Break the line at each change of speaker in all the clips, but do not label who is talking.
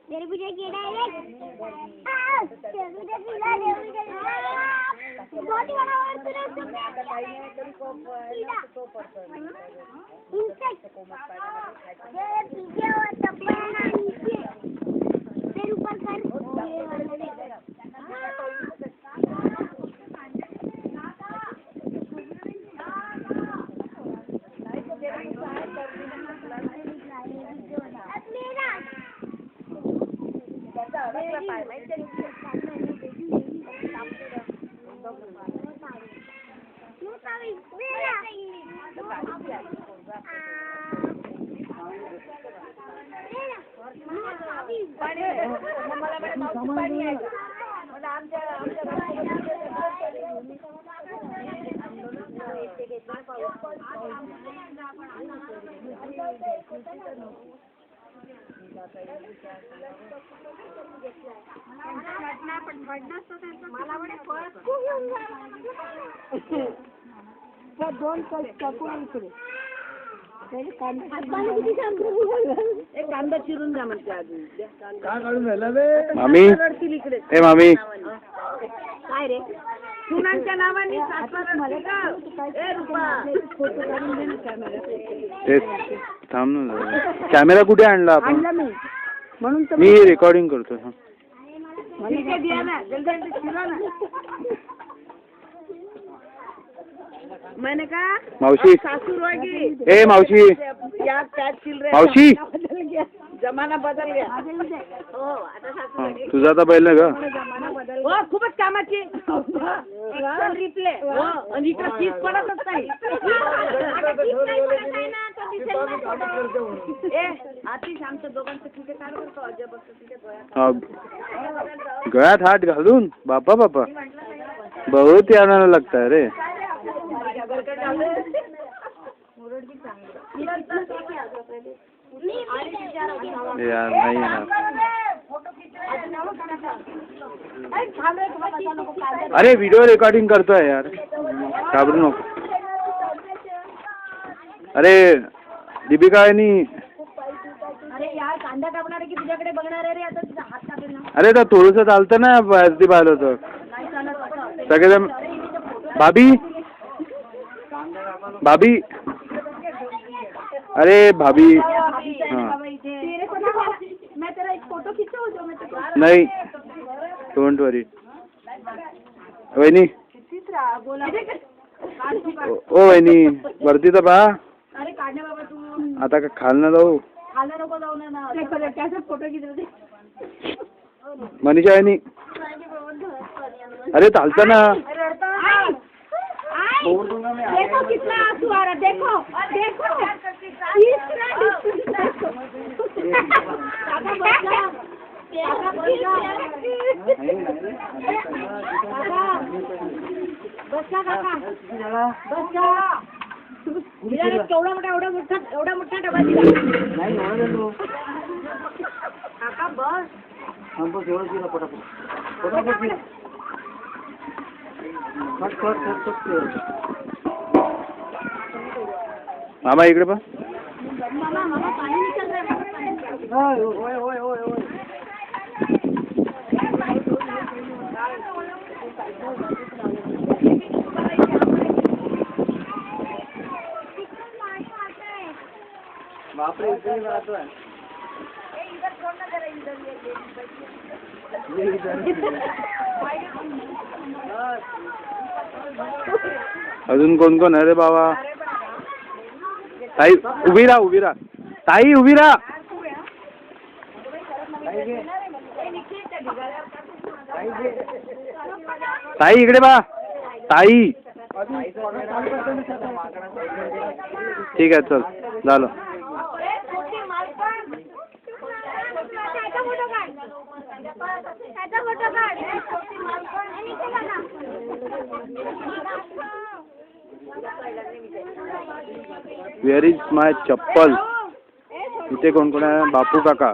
मेरे पीछे कीड़ा है बहुत बड़ा इंसेक्ट पीछे और चप्पल नीचे फिर ऊपर कर दोन टाकून इकडे एक कांदा चिरून द्या म्हणते अजून काय काढून राहिला रे मामी ए मामी काय रे सुनांच्या नावाने थांब ना कॅमेरा कुठे आणला आपण म्हणून मी रेकॉर्डिंग करतो मैंने कहा मावशी ए मावशी मावशी जमाना बदल गया हो आता तुझा आता बैल का हो खूपच कामाची रिप्ले हो आणि इकडे चीज पडतच नाही ए आतिश आमच्या दोघांचं तिथे काय करतो अजय बघतो तिथे गळ्यात हात घालून बापा बापा बहुत याना लगता है रे यार नहीं ना अरे वीडियो रिकॉर्डिंग करतोय यार घाबरू नको अरे दीपिका आहे अरे यार कांदा कापणार की तुझ्याकडे बघणार आहे रे आता तुझा हात कापेल ना अरे तर थोडंसं चालतं ना ती पाहिलं होतं सगळेजण भाभी भाभी अरे भाभी हाँ मैं तेरा एक फोटो खींचूं जो मैं नहीं डोंट वरी वहिनी ओ वहिनी वरती तर पहा अरे काढणे बाबा तू आता का खालना जाऊ खालना नको जाऊ ना कैसे फोटो खींच मनीषा वहिनी अरे चालतं ना देखो कितना आंसू आ रहा देखो देखो केवढा मोठा डबा दिला काका बस एवढं दिला पटापट मामा इकडे पा बापरे इधर राहतो आहे अजून कोण कोण आहे रे बाबा ताई उभी राहा ताई उभी राहा ताई इकडे बा ताई ठीक आहे चल झालं वेअर इज माय चप्पल इथे कोण कोण आहे बापू काका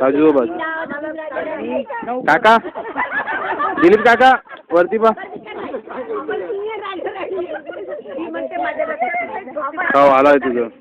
साजू बस काका दिलीप काका वरती पा आलाय तुझं